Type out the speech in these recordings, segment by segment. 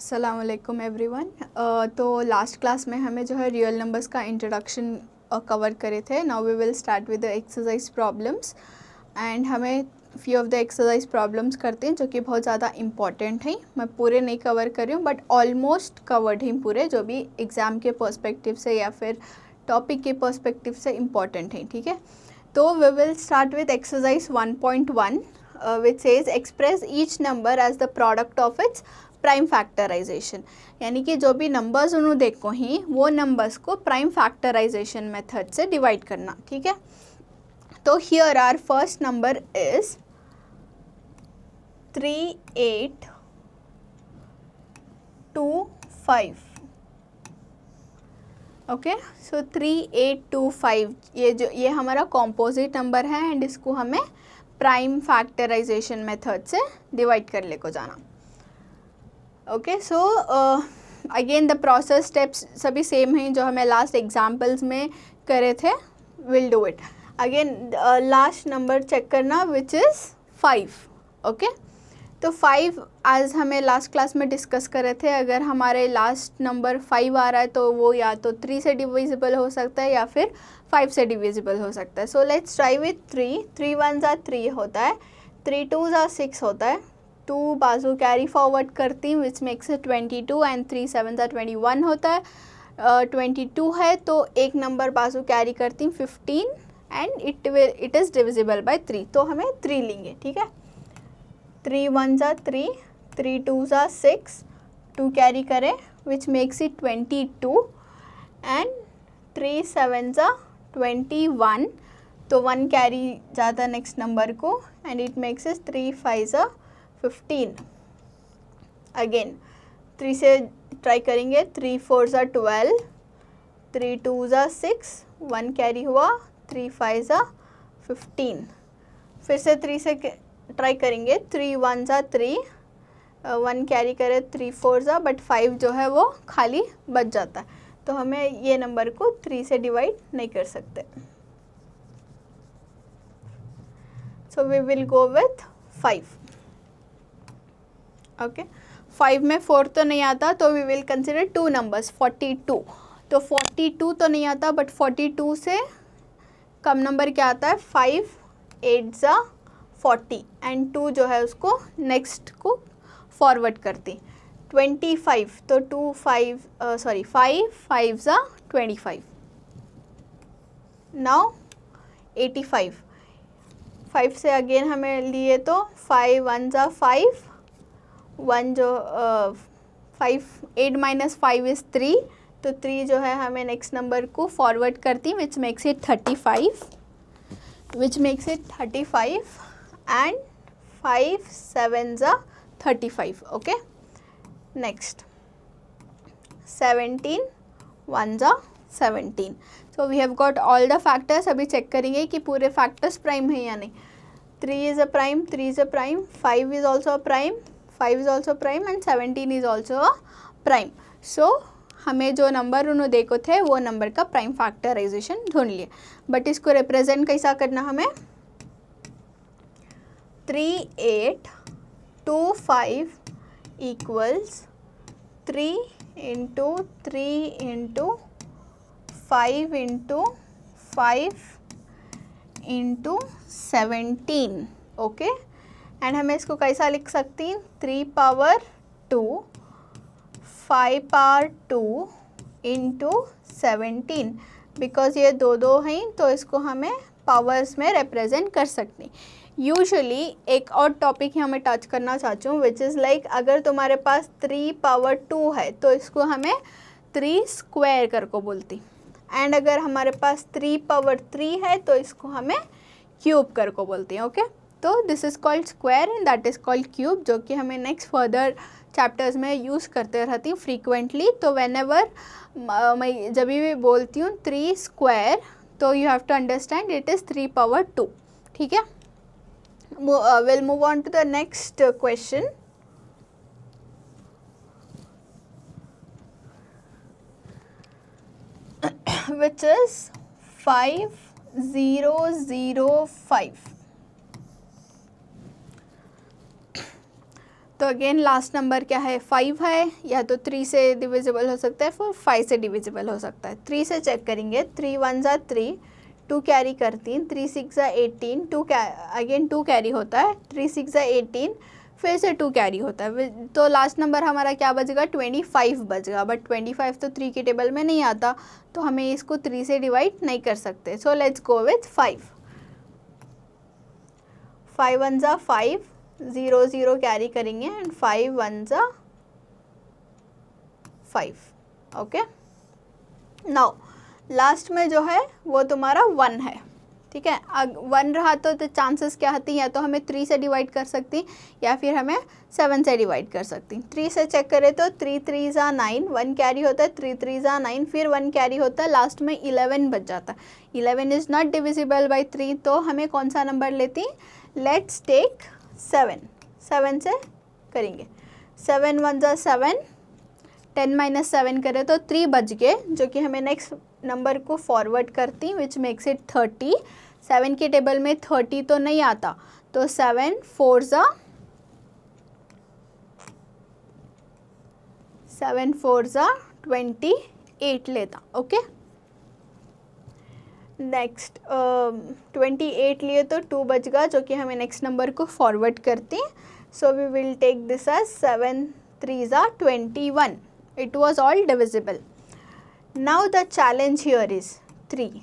अस्सलामुअलैकुम एवरीवन। तो last class में हमें जो है रियल नंबर्स का इंट्रोडक्शन कवर करे थे। Now we will start with the exercise problems and हमें few of the exercise problems करते हैं जो कि बहुत ज़्यादा इंपॉर्टेंट हैं। मैं पूरे नहीं कवर कर रही हूँ बट ऑलमोस्ट कवर्ड हैं पूरे, जो भी एग्ज़ाम के पर्सपेक्टिव से या फिर टॉपिक के पर्सपेक्टिव से इम्पॉर्टेंट हैं। ठीक है, तो we will start with exercise 1.1 which says express each number as the product of its prime factorisation. यानी कि जो भी नंबर्स उन्होंने देखो ही वो नंबर्स को प्राइम फैक्टराइजेशन मेथड से डिवाइड करना। ठीक है, तो here are first number is 3825। Okay, so 3825 ये हमारा कॉम्पोजिट नंबर है एंड इसको हमें प्राइम फैक्टराइजेशन मेथड से डिवाइड कर ले को जाना। Okay, so again the process steps सभी सेम हैं जो हमें लास्ट एग्जाम्पल्स में करे थे। Will do it again. Last number check करना विच इज़ 5। ओके, तो 5 आज हमें लास्ट क्लास में डिस्कस करे थे। अगर हमारे लास्ट नंबर 5 आ रहा है तो वो या तो 3 से डिविजिबल हो सकता है या फिर 5 से डिविजिबल हो सकता है। So let's try with 3। 3 1 3 होता है, 3 2 6 होता है, 2 बाजू कैरी फॉरवर्ड करती हूँ विच मेक्स इट 22 एंड 3 7 21 होता है। 22 है तो एक नंबर बाजू कैरी करती हूँ 15 and it is divisible by 3, तो हमें 3 लेंगे। ठीक है, 3 1 3, 3 2 6, 2 कैरी करें विच मेक्स इट 22 एंड 3 7 21, तो 1 कैरी जाता नेक्स्ट नंबर को and it makes is 3 5 15। Again 3 से ट्राई करेंगे, 3 4 12, 3 2 6, 1 कैरी हुआ, 3 5 15। फिर से 3 से ट्राई करेंगे, 3 1 3, 1 कैरी करे, 3 4 बट 5 जो है वो खाली बच जाता है, तो हमें ये नंबर को 3 से डिवाइड नहीं कर सकते। So we will go with 5। Okay, 5 में 4 तो नहीं आता तो वी विल कंसिडर 2 नंबर्स 42। तो 42 तो नहीं आता बट 42 से कम नंबर क्या आता है, 5 8 40 एंड 2 जो है उसको नेक्स्ट को फॉरवर्ड करती 25, तो 2 5 5 5 25। नाउ 85, 5 से अगेन हमें लिए तो 5 1 5, 1 जो 5 8 - 5 इज़ 3, तो 3 जो है हमें नेक्स्ट नंबर को फॉरवर्ड करती which makes it 35 and 5 7 35। Okay, next 17 1 17। So we have got all the factors. अभी चेक करेंगे कि पूरे फैक्टर्स प्राइम है या नहीं। 3 is a prime, 3 is a prime, 5 is also a prime, 5 is also prime and 17 is also a prime. So हमें जो number उन्होंने देखो थे वो नंबर का प्राइम फैक्टराइजेशन ढूंढ लिए। बट इसको रिप्रेजेंट कैसा करना हमें, 3 8 2 5 equals 3 into 3 into 5 into 5 into 17। Okay, and हमें इसको कैसा लिख सकती हैं, 3 पावर 2 5 पावर 2 इंटू 17, बिकॉज ये दो दो हैं तो इसको हमें पावर्स में रिप्रेजेंट कर सकते हैं। यूजुअली एक और टॉपिक ही हमें टच करना चाहती हूँ विच इज़ लाइक अगर तुम्हारे पास 3 पावर 2 है तो इसको हमें 3 स्क्वायर कर को बोलती, एंड अगर हमारे पास 3 पावर 3 है तो इसको हमें क्यूब कर को बोलती हैं। ओके, तो this is called square and that is called cube, जो कि हमें नेक्स्ट फर्दर चैप्टर्स में यूज़ करते रहती हूँ फ्रीक्वेंटली। तो वेन एवर मैं जब भी बोलती हूँ 3 स्क्वायर तो you have to understand it is 3 power 2। ठीक है, will move on to the next question. which is 5005। तो अगेन लास्ट नंबर क्या है 5 है, या तो 3 से डिविजिबल हो सकता है फिर 5 से डिविजिबल हो सकता है। 3 से चेक करेंगे, 3 1 ज़ा 3, 2 कैरी करती हैं, 3 6 ज़ा 18, 2 अगेन 2 कैरी होता है, 3 6 ज़ा 18, फिर से 2 कैरी होता है, तो लास्ट नंबर हमारा क्या बचेगा 25 बचेगा। बट 25 तो 3 की टेबल में नहीं आता, तो हमें इसको 3 से डिवाइड नहीं कर सकते। So let's go with 5। 5 1 ज़ा 5, 0 0 कैरी करेंगे एंड 5 1 ज़ा 5। ओके, नाउ लास्ट में जो है वो तुम्हारा 1 है, ठीक है। 1 रहा तो चांसेस क्या आती हैं, या तो हमें 3 से डिवाइड कर सकती या फिर हमें 7 से डिवाइड कर सकती। 3 से चेक करें तो 3 3 ज़ा 9, 1 कैरी होता है, 3 3 ज़ा 9, फिर 1 कैरी होता है, लास्ट में 11 बच जाता है। 11 इज़ नॉट डिविजिबल बाई 3, तो हमें कौन सा नंबर लेती, लेट्स टेक 7। 7 से करेंगे, 7 1 ज़ा 7, 10 माइनस 7 करें तो 3 बच गए, जो कि हमें नेक्स्ट नंबर को फॉरवर्ड करती, विच मेक्स इट 30। 7 की टेबल में 30 तो नहीं आता, तो 7 4 ज़ा 28 लेता। ओके, नेक्स्ट 28 लिए तो 2 बच गया, जो कि हमें नेक्स्ट नंबर को फॉरवर्ड करती। So we will take this as 7 3 ज़ा 21। It was all divisible. Now the challenge here is 3।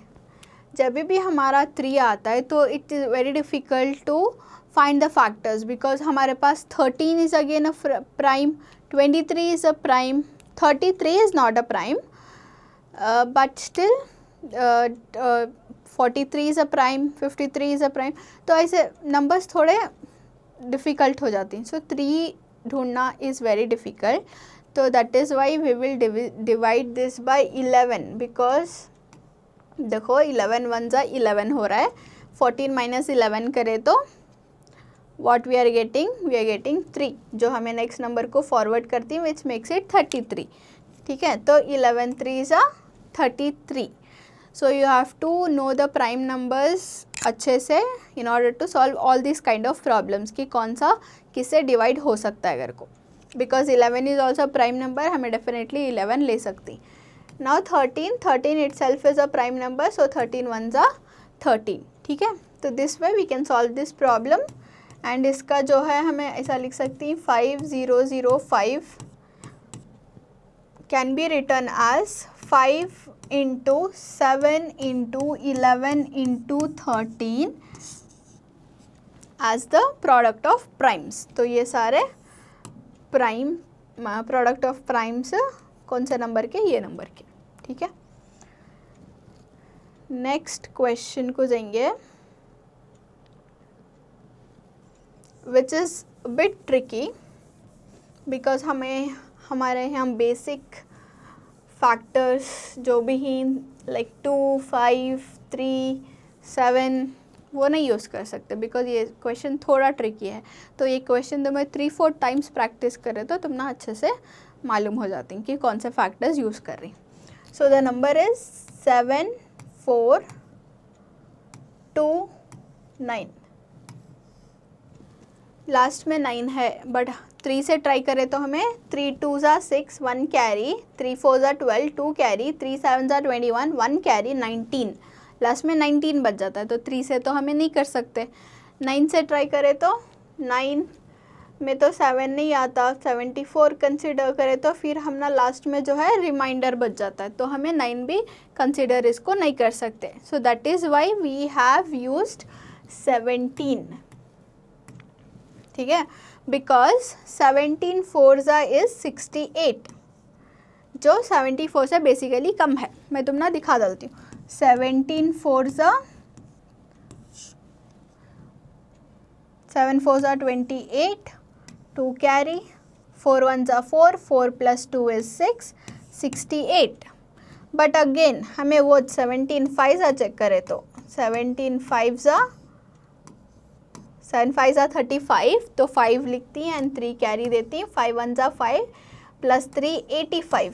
जब भी हमारा 3 आता है तो it is very difficult to find the factors, because हमारे पास 13 is again a prime, 23 is a prime, 33 is not a prime, but still 43 is a prime, 53 is a prime. तो ऐसे नंबर्स थोड़े डिफ़िकल्ट हो जाती हैं। सो 3 ढूंढना is very difficult, तो that is why we will divide this by 11, because देखो 11 1 ज़ा 11 हो रहा है, 14 माइनस 11 करें तो व्हाट वी आर गेटिंग 3, जो हमें नेक्स्ट नंबर को फॉरवर्ड करती है, विच मेक्स इट 33। ठीक है, तो 11 3 ज़ा 33। So you have to know the prime numbers अच्छे से in order to solve all this kind of problems, कि कौन सा किससे डिवाइड हो सकता है अगर को, because 11 is also prime number, हमें डेफिनेटली 11 ले सकती। Now 13 itself is a prime number, so 13 1 ज़ा 13। ठीक है, तो this way we can solve this problem, and इसका जो है हमें ऐसा लिख सकती हैं 5005 can be written as 5 into 7 into 11 into 13 as the product of primes। तो ये सारे प्राइम प्रोडक्ट ऑफ प्राइम्स कौन से नंबर के, ये नंबर के। ठीक है, नेक्स्ट क्वेश्चन को जाएंगे, which is bit tricky, because हमें हमारे यहाँ बेसिक फैक्टर्स जो भी हैं लाइक 2 5 3 7 वो नहीं यूज़ कर सकते, बिकॉज ये क्वेश्चन थोड़ा ट्रिकी है। तो ये क्वेश्चन तो मैं 3-4 टाइम्स प्रैक्टिस करे तो तुम ना अच्छे से मालूम हो जाती हैं कि कौन से फैक्टर्स यूज़ कर रही। So the number is 7 4 2 9। Last में 9 है, बट 3 से ट्राई करें तो हमें 3 2 ज़ा 6, 1 कैरी, 3 4 ज़ा 12, 2 कैरी, 3 7 ज़ा 21, 1 कैरी, 19। लास्ट में 19 बच जाता है, तो 3 से तो हमें नहीं कर सकते। 9 से ट्राई करें तो 9 में तो 7 नहीं आता, 74 कंसिडर करें तो फिर हम ना लास्ट में जो है रिमाइंडर बच जाता है, तो हमें 9 भी कंसिडर इसको नहीं कर सकते। So that is why we have used 17। ठीक है, बिकॉज 17 4 ज़ा इज़ 68, जो 74 से बेसिकली कम है। मैं तुम ना दिखा देती हूँ। 17 4 ज़ा 7 4 ज़ा 28, 2 कैरी, 4 1 ज़ा 4, 4 + 2 इज़ 6, 68। बट अगेन हमें वो 17 5 ज़ा चेक करें तो 17 5 ज़ा 7 5 ज़ा 35, तो 5 लिखती हैं एंड 3 कैरी देती हैं। 5 1 ज़ा 5 + 3 85।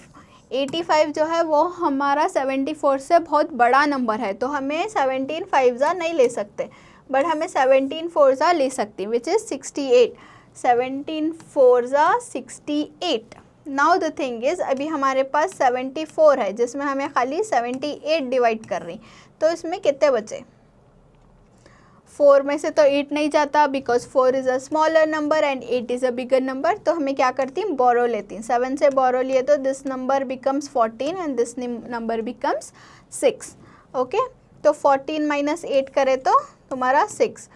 85 जो है वो हमारा 74 से बहुत बड़ा नंबर है, तो हमें 17 5 ज़ा नहीं ले सकते, बट हमें 17 4 ज़ा ले सकती, विच इज़ 68। 17 4 ज़ा 68। नाउ द थिंग इज़ अभी हमारे पास 74 है जिसमें हमें खाली 78 डिवाइड कर रही, तो इसमें कितने बचे? 4 में से तो 8 नहीं जाता because 4 is a smaller number and 8 is a bigger number, तो हमें क्या करती हूँ, बोरो लेती हूँ। 7 से बोरो लिए तो this number becomes 14 and this number becomes 6। Okay, तो 14 माइनस 8 करें तो तुम्हारा 6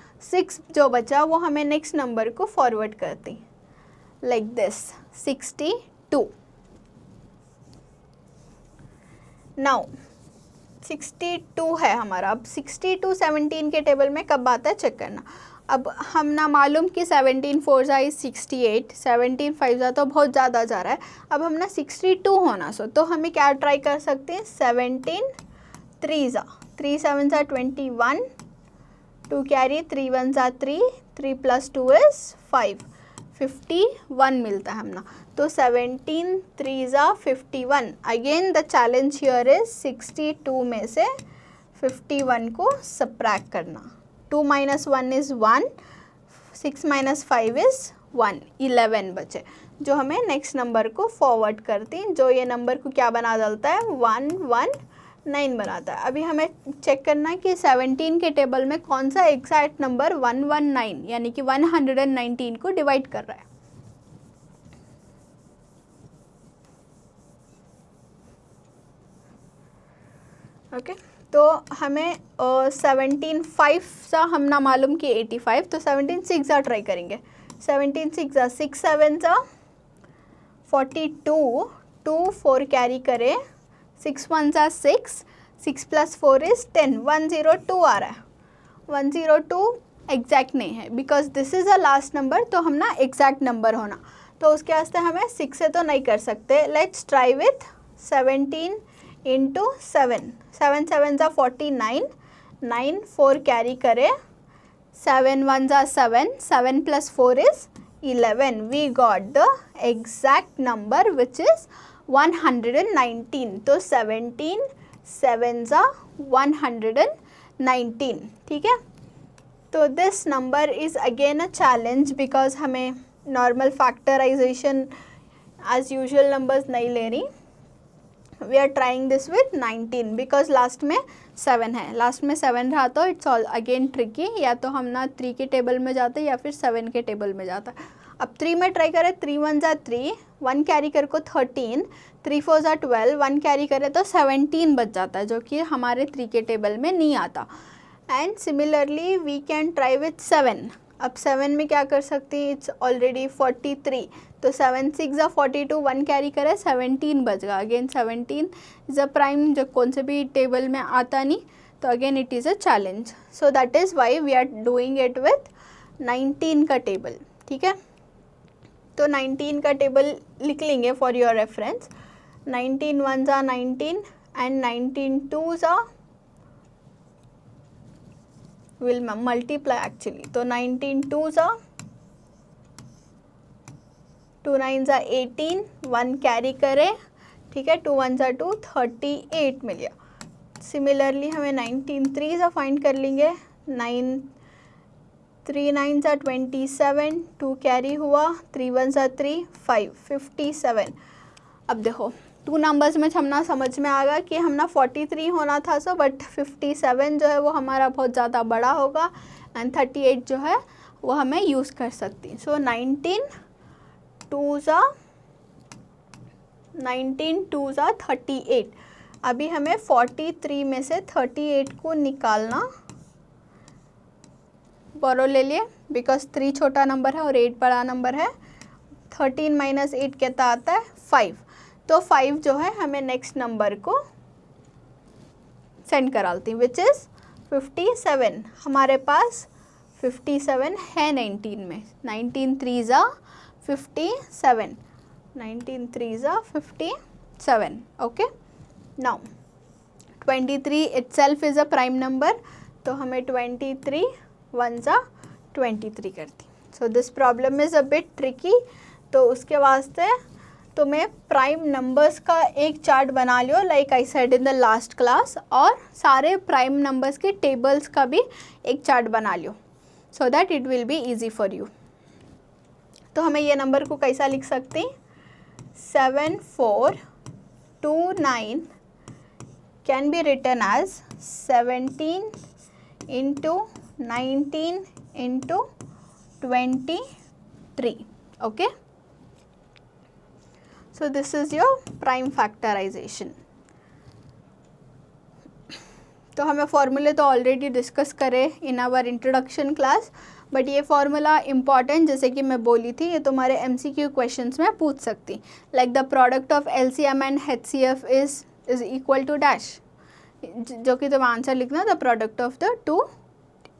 जो बचा वो हमें नेक्स्ट नंबर को फॉरवर्ड करती, लाइक दिस 62। नाउ 62 है हमारा। अब 62 17 के टेबल में कब आता है चेक करना। अब हम ना मालूम कि 17 4 ज़ा इज 68, 17 5 ज़ा तो बहुत ज़्यादा जा रहा है। अब हम ना 62 होना सो तो हमें क्या ट्राई कर सकते हैं, 17 3 ज़ा 3 7 ज़ा 21, 2 कैरी 3 1 ज़ा 3, 3 + 2 इज़ 5, 51 मिलता है हमना। तो 17 3 ज़ा 51। Again the challenge here is 62 में से 51 को सब्ट्रैक्ट करना। 2 - 1 इज़ 1, 6 - 5 इज़ 1, 11 बचे जो हमें नेक्स्ट नंबर को फॉरवर्ड करती, जो ये नंबर को क्या बना डालता है, 119 बनाता है। अभी हमें चेक करना है कि 17 के टेबल में कौन सा एग्जैक्ट नंबर 119 यानी कि 119 को डिवाइड कर रहा है। ओके, तो हमें 17 5 सा हम ना मालूम कि 85, तो 17 6 ज़ा ट्राई करेंगे। 17 6 ज़ा 6 7 ज़ा 42, 2 4 कैरी करें, 6 1 ज़ा 6, 6 + 4 इज़ 10, 102 आ रहा है। 102 एग्जैक्ट नहीं है because this is a last number, तो हम ना एग्जैक्ट नंबर होना, तो उसके वास्ते हमें 6 से तो नहीं कर सकते। लेट्स ट्राई विथ 17 × 7, 7 7 ज़ा 49, 9 4 कैरी करें, 7 1 ज़ा 7, 7 + 4 is 11। We got the exact number which is 119। तो 17 7 ज़ा 119, ठीक है। तो this number is again a challenge because हमें normal factorization as usual numbers नहीं ले रही। We are trying this with 19 because last में 7 है, लास्ट में 7 रहा तो इट्स ऑल अगेन ट्रिकी, या तो हम ना 3 के टेबल में जाते या फिर 7 के टेबल में जाता। अब 3 में ट्राई करें, 3 1 ज़ा 3, 1 कैरी कर को 13, 3 4 ज़ा 12, 1 कैरी करें तो 17 बच जाता है जो कि हमारे 3 के टेबल में नहीं आता। And similarly we can try with 7। अब 7 में क्या कर सकती है, इट्स ऑलरेडी 43, तो 7 6 ज़ा 42, 1 कैरी करें 17 बच गया। अगेन 17 इज़ अ प्राइम जो कौन से भी टेबल में आता नहीं, तो again it is a challenge. So that is why we are doing it with 19 का टेबल, ठीक है। तो 19 का टेबल लिख लेंगे फॉर योर रेफरेंस। 19 1 ज़ा 19 एंड 19 2 ज़ा विल मल्टीप्लाई एक्चुअली, तो 19 2 ज़ा 2 9 ज़ा 18, 1 कैरी करें, ठीक है, 2 1 ज़ा 2, 38 मिल गया। सिमिलरली हमें 19 3 ज़ा फाइंड कर लेंगे, 9 3 9 ज़ा 27, 2 कैरी हुआ, 3 1 ज़ा 3, 5 57। अब देखो 2 नंबर्स में हमना समझ में आ गया कि हमना 43 होना था सो, बट 57 जो है वो हमारा बहुत ज़्यादा बड़ा होगा एंड 38 जो है वो हमें यूज़ कर सकती। सो 19 2 ज़ा 38। अभी हमें 43 में से 38 को निकालना, बोरो ले लिए बिकॉज 3 छोटा नंबर है और 8 बड़ा नंबर है। 13 - 8 कितना आता है, 5, तो 5 जो है हमें नेक्स्ट नंबर को सेंड कराती विच इज़ 57। हमारे पास 57 है 19 में। 19 3 ज़ा 57, 19 3 ज़ा 57। Okay, now 23 itself is a prime number, तो हमें 23 1 ज़ा 23 करती। So this problem is a bit tricky, तो उसके वास्ते तुम्हें प्राइम नंबर्स का एक चार्ट बना लियो like I said in the last class, और सारे प्राइम नंबर्स के टेबल्स का भी एक चार्ट बना लियो so that it will be easy for you. तो हमें ये नंबर को कैसा लिख सकते हैं, 7429 can be written as 17 into 19 into 23. Okay, so this is your prime factorization. तो हमें फॉर्मूले तो ऑलरेडी डिस्कस करे in our introduction class, but ये फार्मूला इम्पॉर्टेंट, जैसे कि मैं बोली थी, ये तुम्हारे MCQ क्वेश्चंस में पूछ सकती, like the product of LCM and HCF is equal to dash, जो कि तुम आंसर लिखना the product of the two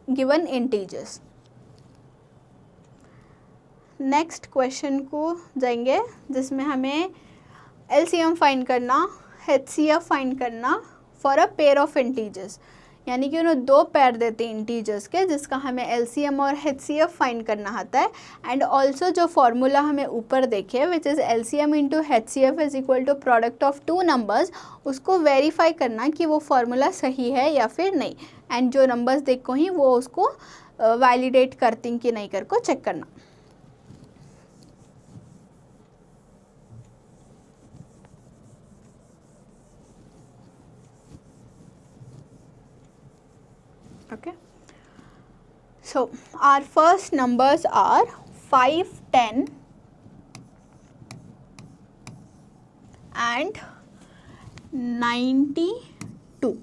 given integers. Next question को जाएंगे जिसमें हमें LCM फाइंड करना, HCF फाइंड करना for a pair of integers, यानी कि उन्हें दो पेयर देते हैं इंटीजर्स के जिसका हमें LCM और HCF फाइंड करना आता है. एंड ऑल्सो जो फार्मूला हमें ऊपर देखे which is LCM into HCF is equal to product of two numbers, उसको वेरीफाई करना कि वो फार्मूला सही है या फिर नहीं, एंड जो नंबर्स देखो ही वो उसको वैलिडेट करती कि नहीं कर को चेक करना. Okay, so our first numbers are 5, 10 and 92.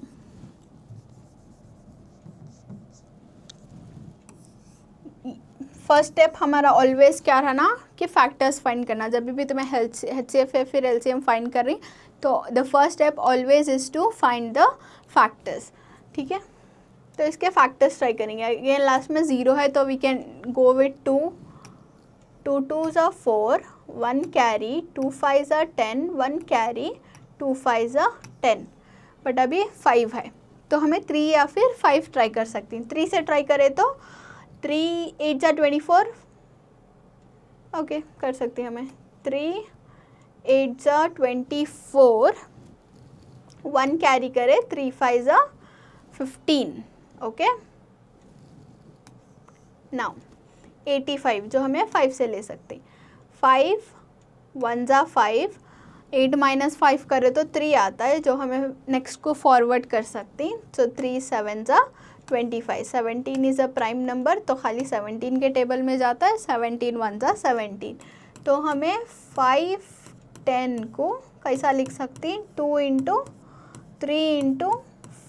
First step हमारा ऑलवेज क्या रहना कि फैक्टर्स फाइंड करना. जब भी तुम्हें HCF या फिर LCM फाइंड कर रही तो the first step always is to find the factors. ठीक है, तो इसके फैक्टर्स ट्राई करेंगे. अगेन लास्ट में 0 है तो we can go with 2, 2 2s are 4, 1 carry, 2 5s are 10, 1 carry, 2 5s are 10, but अभी 5 है तो हमें 3 या फिर 5 ट्राई कर सकती हैं. 3 से ट्राई करें तो 3 8s are 24, ओके कर सकते हैं हमें. 3 8s are 24, 1 कैरी करें, 3 5s are 15. ओके, नाउ 85 जो हमें 5 से ले सकते. 5 1s are 5, 8 माइनस 5 करें तो 3 आता है जो हमें नेक्स्ट को फॉरवर्ड कर सकती. सो 3 7s are 25. 17 is a prime number तो खाली 17 के टेबल में जाता है. 17 1s are 17. तो हमें 5 10 को कैसा लिख सकती, 2 इंटू 3 इंटू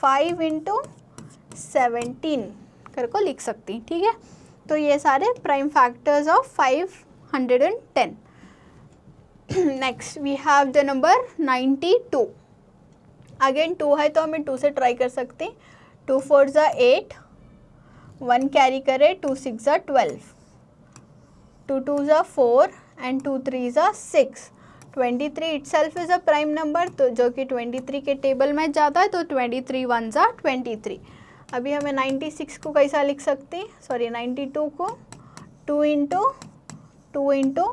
5 इंटू 17 कर को लिख सकती. ठीक है, तो ये सारे prime factors of 510. Next we have the number 92. Again 2 है तो हमें 2 से ट्राई कर सकते. 2 4s are 8, 1 कैरी करे, 2 6s are 12, 2 2s are 4 and 2 3s are 6. 23 itself is a prime number तो जो कि 23 के टेबल में जाता है तो 23 1s are 23. अभी हमें 96 को कैसा लिख सकते, सॉरी 92 को 2 इंटू 2 इंटू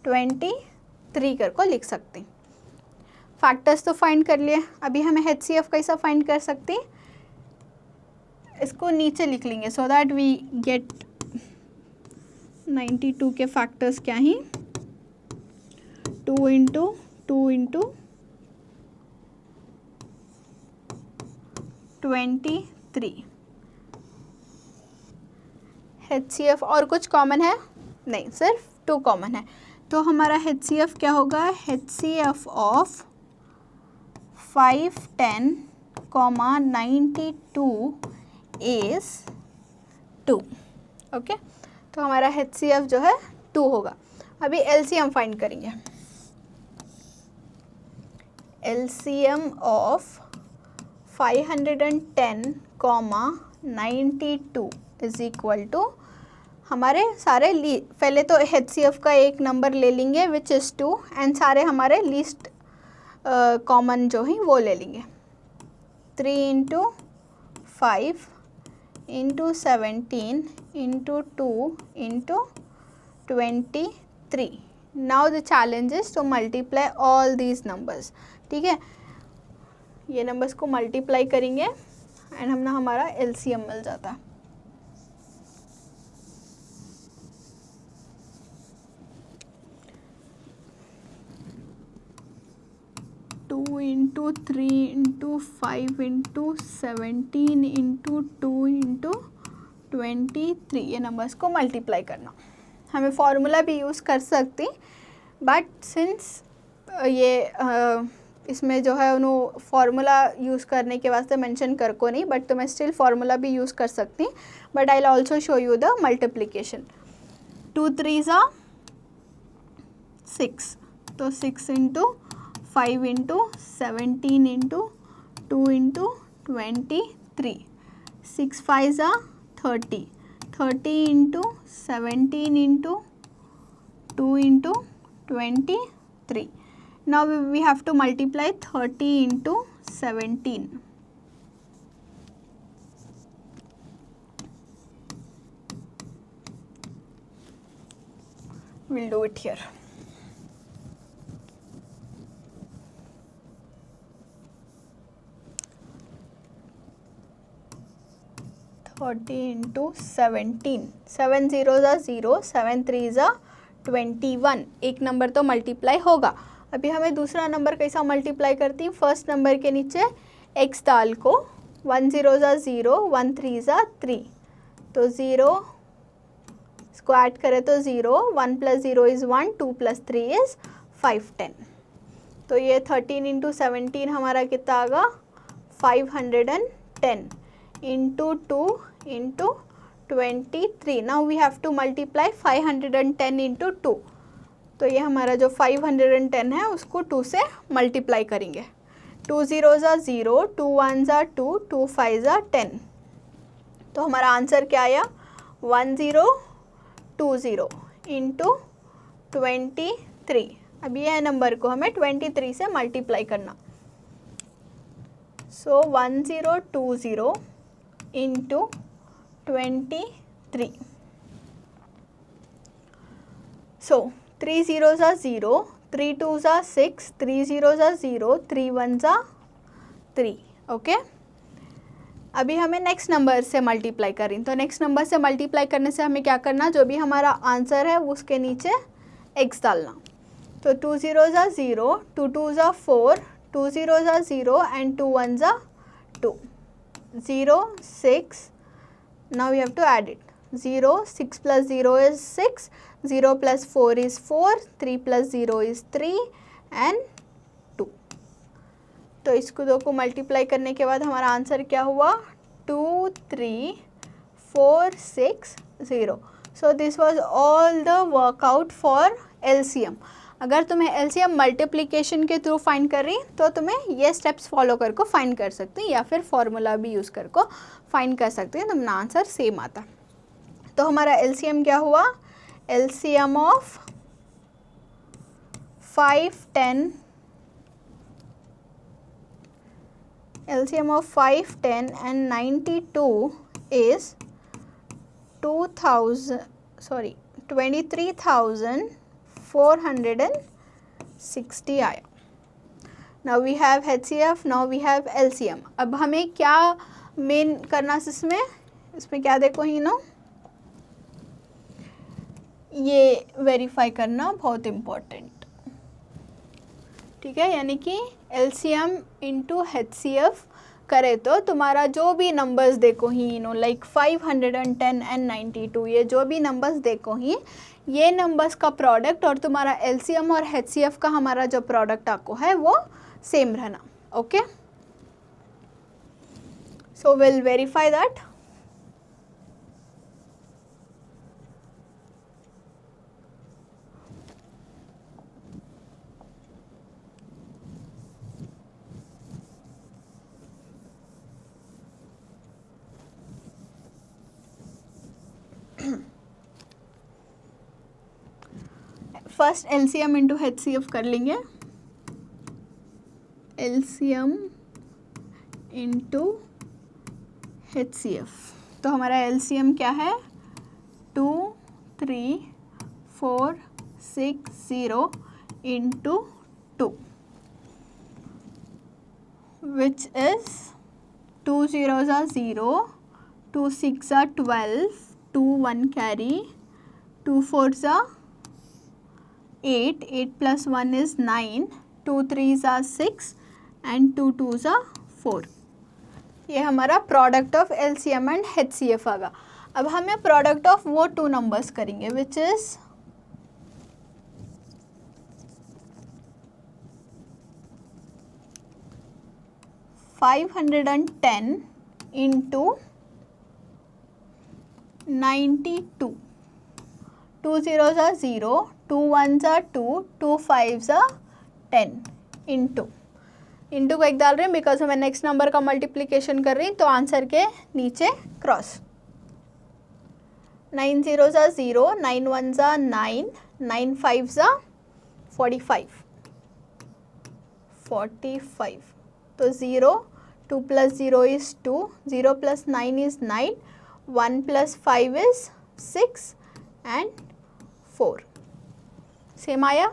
23 कर को लिख सकते. फैक्टर्स तो फाइंड कर लिए. अभी हमें HCF कैसा फाइंड कर सकते, इसको नीचे लिख लेंगे सो दैट वी गेट 92 के फैक्टर्स क्या ही, 2 इंटू 2 इंटू 23. HCF और कुछ कॉमन है नहीं, सिर्फ 2 कॉमन है. तो हमारा HCF क्या होगा, HCF ऑफ 5 10, 92 इज 2. ओके, तो हमारा HCF जो है 2 होगा. अभी LCM फाइंड करेंगे. LCM of 510, 92 is equal to, हमारे सारे पहले तो HCF का एक नंबर ले लेंगे विच इज़ 2 एंड सारे हमारे लीस्ट कॉमन जो ही वो ले लेंगे. 3 into 5 into 17 into 2 into 23. Now the challenge is to multiply all these numbers. ठीक है, ये नंबर्स को मल्टीप्लाई करेंगे एंड हमारा LCM मिल जाता है. 2 into 3 into 5 into 17 into 2 into 23, ये नंबर्स को मल्टीप्लाई करना। हमें फॉर्मूला भी यूज़ कर सकती, बट सिंस ये इसमें जो है उन्होंने फार्मूला यूज़ करने के वास्ते मेंशन कर को नहीं, बट तो मैं स्टिल फार्मूला भी यूज़ कर सकती, but I will also show you the multiplication. 2 3 ज़ा 6, तो 6 इंटू 5 इंटू 17 इंटू 2 इंटू 23, 6 5 ज़ा 30, 30 into 17 into 2 into 23. Now we have to multiply 30 into 17. We'll do it here. 30 into 17, 7 0 ज़ा 0, 7 3 ज़ा 21, एक नंबर तो मल्टीप्लाई होगा। अभी हमें दूसरा नंबर कैसा मल्टीप्लाई करती है, फर्स्ट नंबर के नीचे x डाल को, 1 0 ज़ा 0, 1 3 ज़ा 3, तो 0 इसको ऐड करें तो 0, 1 प्लस 0 इज़ 1, 2 प्लस 3 इज़ 5 10, तो ये 13 इंटू 17 हमारा कितना आगा 510 into 2 into 23. Now we have to multiply 510 into 2, तो ये हमारा जो 510 है उसको 2 से मल्टीप्लाई करेंगे। 2 0 ज़ा 0, 2 1 ज़ा 2, 2 5 ज़ा 10, तो हमारा आंसर क्या आया 1020 इंटू 23. अब ये नंबर को हमें 23 से मल्टीप्लाई करना, सो 1020 इंटू 23. सो 3 0 ज़ा 0, 3 2 ज़ा 6, 3 0 ज़ा 0, 3 1 ज़ा 3. ओके, अभी हमें नेक्स्ट नंबर से मल्टीप्लाई करें, तो नेक्स्ट नंबर से मल्टीप्लाई करने से हमें क्या करना, जो भी हमारा आंसर है उसके नीचे x डालना। तो 2 0 ज़ा 0, 2 2 ज़ा 4, 2 0 ज़ा 0 एंड 2 1 ज़ा 2, 0 6. Now we have to add it. 0, 6 plus 0 is 6, 0 plus 4 is 4, 3 plus 0 is 3 and 2. तो इसको दो को मल्टीप्लाई करने के बाद हमारा आंसर क्या हुआ 23460. So this was all the workout for LCM. अगर तुम्हें LCM मल्टीप्लिकेशन के थ्रू फाइंड कर रही तो तुम्हें ये स्टेप्स फॉलो कर को फाइंड कर सकते हैं, या फिर फॉर्मूला भी यूज़ कर को फाइंड कर सकते हैं, तुम्हारा आंसर सेम आता। तो हमारा LCM क्या हुआ, LCM of 5 10, LCM of 5 10 and 92 is 23,460 आया। Now we have HCF, now we have LCM. अब हमें क्या मेन करना है इसमें क्या देखो ही नो, ये वेरीफाई करना बहुत इम्पोर्टेंट, ठीक है। यानी कि LCM इंटू HCF करे तो तुम्हारा जो भी नंबर्स देखो ही नो, लाइक 510 एंड 92, ये जो भी नंबर्स देखो ही, ये नंबर्स का प्रोडक्ट और तुम्हारा LCM और HCF का हमारा जो प्रोडक्ट आपको है वो सेम रहना। Okay, so will verify that. First LCM into HCF कर लेंगे, LCM इंटू HCF, तो हमारा LCM क्या है 23460 इंटू 2, विच इज 2 0 ज़ा 0, 2 6 ज़ा 12, 2 1 कैरी, 2 4 ज़ा 8, 8 plus 1 is 9, 2 3 are 6, एंड 2 2 ज़ा 4। ये हमारा product of LCM and HCF आगा। अब हमें प्रोडक्ट ऑफ वो टू नंबर्स करेंगे which is 510 into 92। 2 zeros are 0, 2 ones are 2, 2 fives are 10 into को एक डाल रहे हैं बिकॉज हमें नेक्स्ट नंबर का मल्टीप्लिकेशन कर रही हैं, तो आंसर के नीचे cross. 9 zeros are 0, 9 ones are 9, 9 fives are 45। तो 0, 2 plus 0 is 2, 0 plus 9 is 9, 1 plus 5 is 6 and 4। Same आया?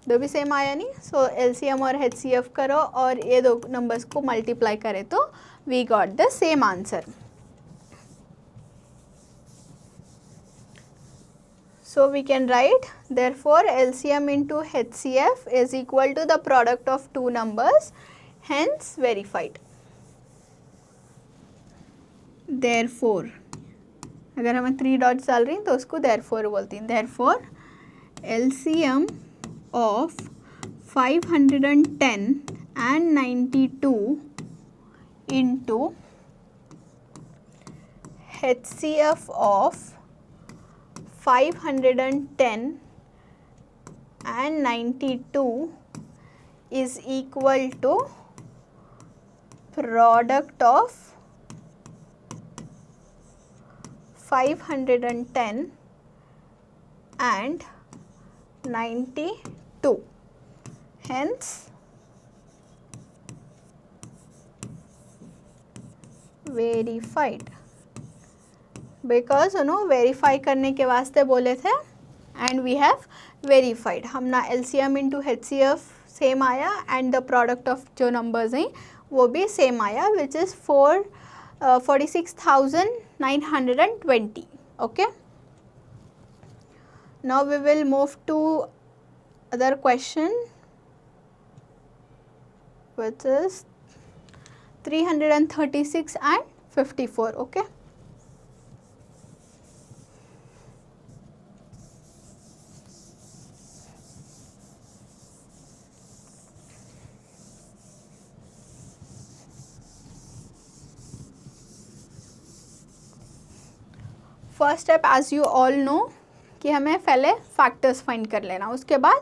दो भी सेम आया नहीं? सो LCM और HCF करो और ये दो नंबर्स को मल्टीप्लाई करें तो we got the same answer. So we can write therefore LCM into HCF is equal to the product of two numbers, hence verified। therefore अगर हमें 3 डॉट्स डाल रही हैं तो उसको therefore बोलती हैं। therefore LCM of 510 and 92 into HCF of 510 and 92 is equal to product of 510 and 92, hence verified। Because verify करने के वास्ते बोले थे एंड वी हैव वेरीफाइड। हम ना LCM इंटू HCF सेम आया एंड द प्रोडक्ट ऑफ जो नंबर्स हैं वो भी सेम आया which is 46,920। Okay, now we will move to other question which is 336 and 54। Okay, first step as you all know कि हमें पहले फैक्टर्स फाइंड कर लेना, उसके बाद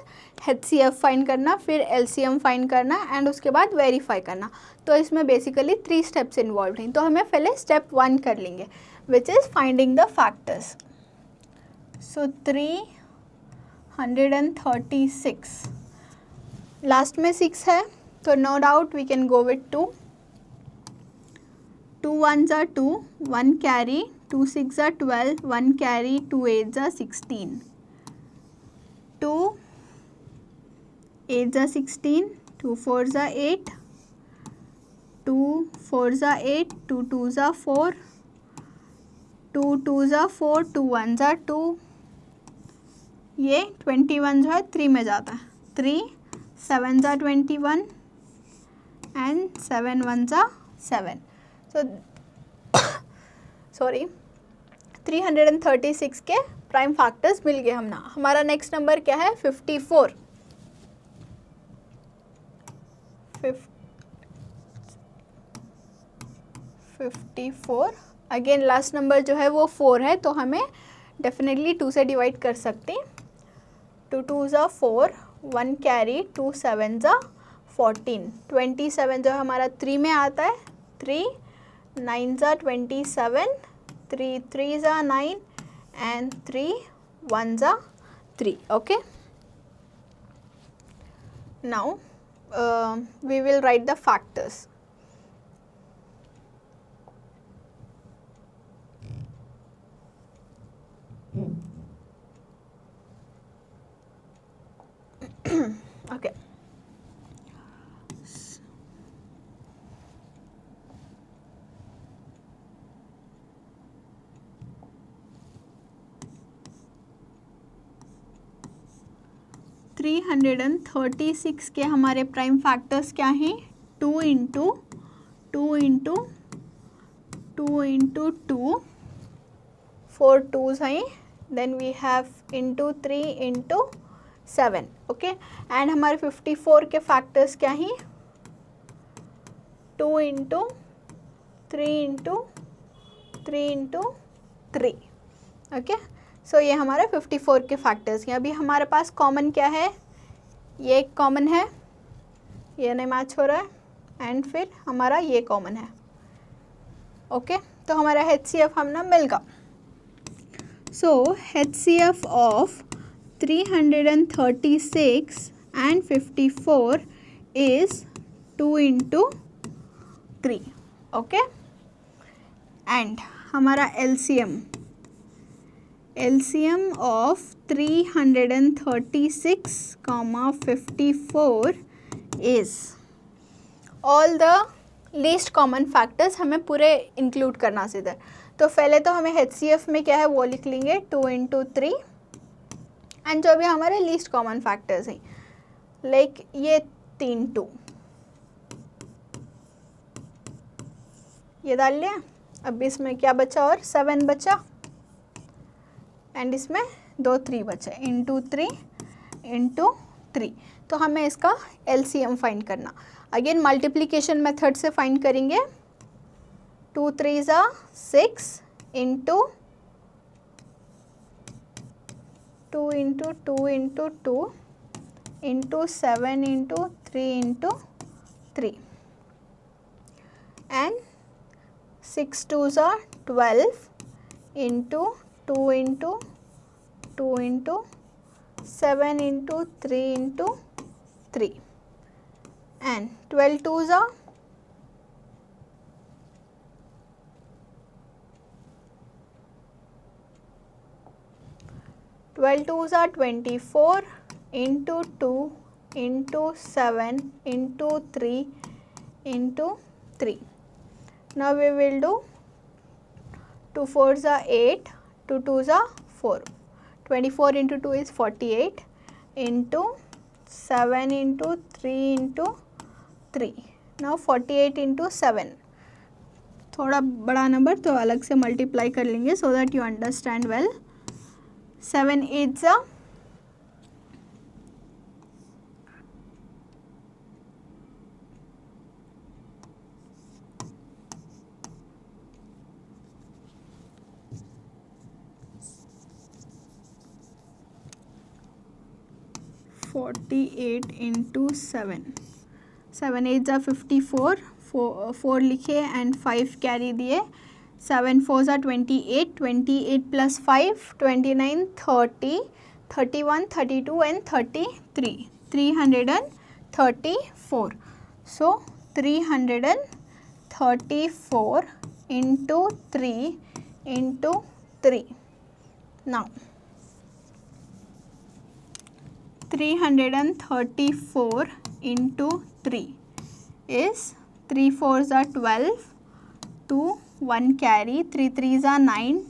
HCF फाइंड करना, फिर LCM फाइंड करना एंड उसके बाद वेरीफाई करना। तो इसमें बेसिकली 3 स्टेप्स इन्वॉल्व हैं। तो हमें पहले स्टेप 1 कर लेंगे which is finding the factors. So 336 last में 6 है तो no doubt we can go with 2। 2 ones are 2, 1 carry, 2 6 are 12, 1 carry, 2 8 are 16, 2 8 are 16, 2 4 are 8, 2 4 are 8, 2 2 are 4, 2 2 are 4, 2 1 are 2। ये 21 जो है 3 में जाता है, 3 7 are 21 and 7 1 are 7। So sorry 336 के प्राइम फैक्टर्स मिल गए हमना। हमारा नेक्स्ट नंबर क्या है? 54। 54 अगेन लास्ट नंबर जो है वो 4 है तो हमें डेफिनेटली 2 से डिवाइड कर सकते हैं। 2 2 ज़ा 4, 1 कैरी, 2 7 ज़ा 14, 27 जो हमारा 3 में आता है, 3 9 ज़ा 27, 3 3 ज़ा 9 and 3 1 ज़ा 3। Okay, now we will write the factors। Okay, 336 के हमारे प्राइम फैक्टर्स क्या हैं? 2 इंटू 2 इंटू 2 इंटू 2, 4 2s हैं, then we have into 3 into 7. Okay, and हमारे 54 के फैक्टर्स क्या हैं? 2 into 3 into 3 into 3. Okay, so ये हमारे 54 के फैक्टर्स हैं. अभी हमारे पास कॉमन क्या है? ये एक कॉमन है, ये नहीं मैच हो रहा है, एंड फिर हमारा ये कॉमन है. ओके, तो हमारा HCF हमने मिल गया. सो HCF of 336 and 54 is 2 into 3. Okay, and हमारा LCM of 336, 54 is all the least common factors हमें पूरे इंक्लूड करना सीधे. तो पहले तो हमें HCF में क्या है वो लिख लेंगे 2 इंटू 3, एंड जो भी हमारे लीस्ट कॉमन फैक्टर्स हैं लाइक ये 3 2 ये डाल लिया. अब इसमें क्या बचा? और 7 बचा, एंड इसमें 2 3 बचे, इंटू 3 इंटू 3. तो हमें इसका LCM फाइंड करना. अगेन मल्टीप्लिकेशन मेथड से फाइंड करेंगे. 2 3s are 6 into 2 into 2 into 2 into 7 into 3 into 3, and 6 2s are 12 into 2 into 2 into 7 into 3 into 3, and 12 2s are 24 into 2 into 7 into 3 into 3. Now we will do 2 4s are 8, 2 2s are 4. 24 into 2 is 48 into 7 into 3 into 3. Now 48 into 7. थोड़ा बड़ा number तो अलग से multiply कर लेंगे so that you understand well. 7 8s are 48 into 7. 7 8s are 54. 4 लिखे and 5 carry दिए. 7 4s are 28. 28 plus 5 29 30 31 32 and 33. 334. So 334 into 3 into 3. Now 334 into 3 is 3 4s are 12, 2 1 carry, 3 3s are 9,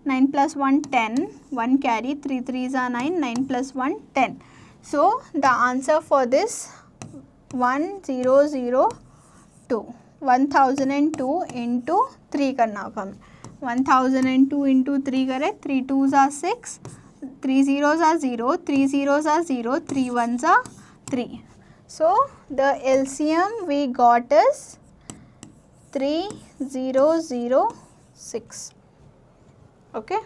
9 plus 1 10, 1 carry, 3 3s are 9, 9 plus 1 10. So the answer for this 1002 into 3 करना होगा हमें. 1002 into 3 करें. 3 2s are 6, 3 zeros are 0, 3 zeros are 0, 3 1s are 3. So the LCM we got is 3006. Okay.